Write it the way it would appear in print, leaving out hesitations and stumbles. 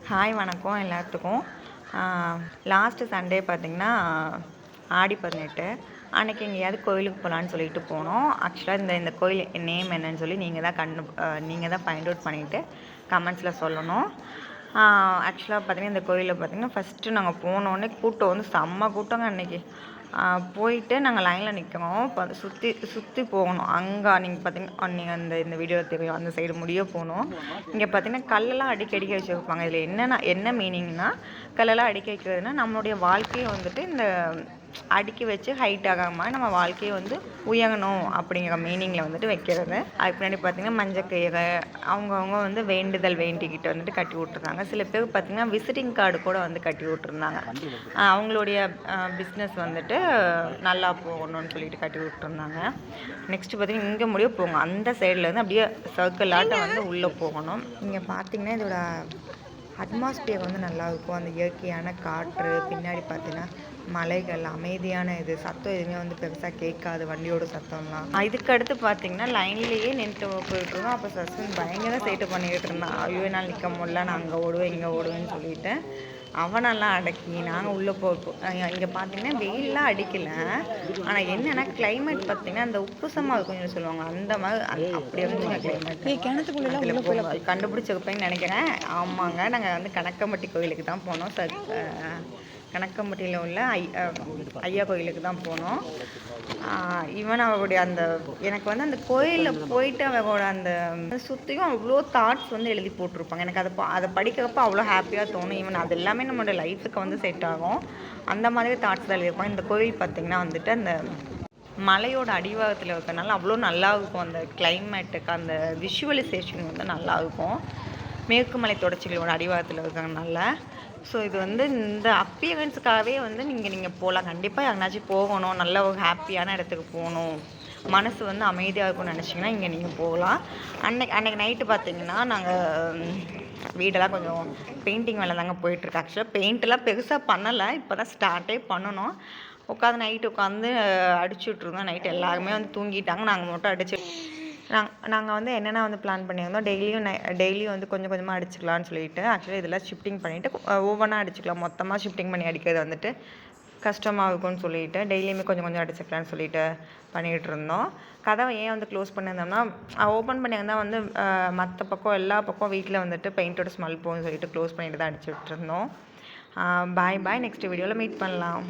Hi வணக்கம் எல்லாத்துக்கும். Last Sunday பார்த்திங்கன்னா ஆடி 18 அன்றைக்கி எங்கேயாவது கோயிலுக்கு போகலான்னு சொல்லிட்டு போனோம். ஆக்சுவலாக இந்த கோயில் நேம் என்னன்னு சொல்லி நீங்கள் தான் ஃபைண்ட் அவுட் பண்ணிவிட்டு கமெண்ட்ஸில் சொல்லணும். ஆக்சுவலாக பார்த்திங்கன்னா இந்த கோயிலில் பார்த்திங்கன்னா ஃபஸ்ட்டு நாங்கள் போனோடனே கூட்டம் வந்து செம்ம கூட்டங்க அன்றைக்கி. போயிட்டு நாங்கள் லைனில் நிற்கிறோம். இப்போ சுற்றி போகணும். அங்கே நீங்கள் பார்த்திங்கன்னா நீங்கள் இந்த வீடியோவில் தெரியும், அந்த சைடு முடிய போகணும். இங்கே பார்த்திங்கன்னா கல்லெல்லாம் அடிக்க வச்சுருப்பாங்க. இதில் என்ன மீனிங்னா, கல்லெல்லாம் அடிக்க வைக்கிறதுனா நம்மளுடைய வாழ்க்கையை வந்துட்டு இந்த அடுக்கி வச்சு ஹைட் ஆகாமல் நம்ம வாழ்க்கையை வந்து உயங்கணும் அப்படிங்கிற மீனிங்கில் வந்துட்டு வைக்கிறது. அதுக்கு முன்னாடி பார்த்திங்கன்னா மஞ்சக்கயிறு அவங்கவுங்க வந்து வேண்டுதல் வேண்டிக்கிட்டு வந்துட்டு கட்டி விட்ருந்தாங்க. சில பேர் பார்த்திங்கன்னா விசிட்டிங் கார்டு கூட வந்து கட்டி விட்ருந்தாங்க. அவங்களுடைய பிஸ்னஸ் வந்துட்டு நல்லா போகணும்னு சொல்லிட்டு கட்டி விட்ருந்தாங்க. நெக்ஸ்ட்டு பார்த்திங்கன்னா இங்கே முடிய போங்க, அந்த சைட்லேருந்து அப்படியே சர்க்கிள் ஆட்டம் வந்து உள்ளே போகணும். இங்கே பார்த்திங்கன்னா இதோட அட்மாஸ்பியர் வந்து நல்லாயிருக்கும். அந்த இயற்கையான காற்று, பின்னாடி பார்த்திங்கன்னா மலைகள், அமைதியான சத்தம் எதுவுமே வந்து பெருசாக கேட்காது, வண்டியோட சத்தம்லாம். இதுக்கு அடுத்து பார்த்திங்கன்னா லைன்லேயே நின்று போயிட்டுருக்கோம். அப்போ சஸ்பெண்ட் பயங்கர சேட்டு பண்ணிக்கிட்டு இருந்தான். ஐயோ என்னால் நிற்க முடியல, நான் அங்கே ஓடுவேன் இங்கே ஓடுவேன்னு சொல்லிட்டு அவனெல்லாம் அடக்கி நாங்கள் உள்ளே இங்கே பார்த்திங்கன்னா வெயிலெலாம் அடிக்கலை. ஆனால் என்னென்னா கிளைமேட் பார்த்திங்கன்னா அந்த உப்புசமாக இருக்கும்னு சொல்லுவாங்க, அந்த மாதிரி அப்படி இருந்துங்க கிளைமேட். கிணத்துக்குள்ளே கண்டுபிடிச்சிருப்பேன்னு நினைக்கிறேன். ஆமாங்க, நாங்கள் வந்து கணக்கம்பட்டி கோயிலுக்கு தான் போனோம். கணக்கம்பட்டியில் உள்ள ஐயா கோயிலுக்கு தான் போனோம். அவருடைய எனக்கு வந்து அந்த கோயிலில் போயிட்டு அவரோட அந்த சுற்றியும் அவ்வளோ தாட்ஸ் வந்து எழுதி போட்டிருப்பாங்க. எனக்கு அதை படிக்கிறப்ப அவ்வளோ ஹாப்பியாக தோணும். அது எல்லாமே நம்மளோட லைஃபுக்கு வந்து செட் ஆகும். அந்த மாதிரி தாட்ஸ் தான் எழுதியிருப்பாங்க. இந்த கோயில் பார்த்திங்கன்னா வந்துட்டு அந்த மலையோட அடிவாரத்தில் இருக்கிறனால அவ்வளோ நல்லாயிருக்கும். அந்த கிளைமேட்டுக்கு அந்த விஷுவலைசேஷன் வந்து நல்லாயிருக்கும். மேற்கு மலை தொடர்ச்சிகளோட அடிவாரத்தில் இருக்கிறதுனால. ஸோ இது வந்து இந்த அப்பியரன்ஸுக்காகவே வந்து நீங்கள் போகலாம். கண்டிப்பாக யாருனாச்சும் போகணும், நல்ல ஒரு ஹாப்பியான இடத்துக்கு போகணும், மனசு வந்து அமைதியாக இருக்கும்னு நினச்சிங்கன்னா இங்கே நீங்கள் போகலாம். அன்னைக்கு நைட்டு பார்த்திங்கன்னா நாங்கள் வீடெல்லாம் கொஞ்சம் பெயிண்டிங் வேலை தாங்க போயிட்டுருக்கு. ஆக்சுவலாக பெயிண்ட்டெல்லாம் பெருசாக பண்ணலை, இப்போ தான் ஸ்டார்ட்டே பண்ணணும். நைட்டு உட்காந்து அடிச்சுட்ருந்தோம். நைட்டு எல்லாருமே வந்து தூங்கிட்டாங்க, நாங்கள் மட்டும் அடிச்சு நாங்கள் வந்து என்னென்ன வந்து பிளான் பண்ணியிருந்தோம், டெய்லியும் வந்து கொஞ்சம் கொஞ்சமாக அடிச்சுக்கலான்னு சொல்லிட்டு. ஆக்சுவலாக இதெல்லாம் ஷிஃப்டிங் பண்ணிவிட்டு ஒவ்வொன்றா அடிச்சுக்கலாம். மொத்தமாக ஷிஃப்டிங் பண்ணி அடிக்கிறது வந்துட்டு கஷ்டமாக இருக்கும்னு சொல்லிட்டு டெய்லியுமே கொஞ்சம் கொஞ்சம் அடிச்சுக்கலான்னு சொல்லிட்டு பண்ணிகிட்டு இருந்தோம். கதவை ஏன் வந்து க்ளோஸ் பண்ணியிருந்தோம்னா, ஓப்பன் பண்ணியிருந்தால் வந்து மற்ற பக்கம் எல்லா பக்கம் வீட்டில் வந்துட்டு பெயிண்டோட ஸ்மெல் போகும்னு சொல்லிட்டு க்ளோஸ் பண்ணிட்டு தான் அடிச்சுட்டு இருந்தோம். பாய் நெக்ஸ்ட் வீடியோவில் மீட் பண்ணலாம்.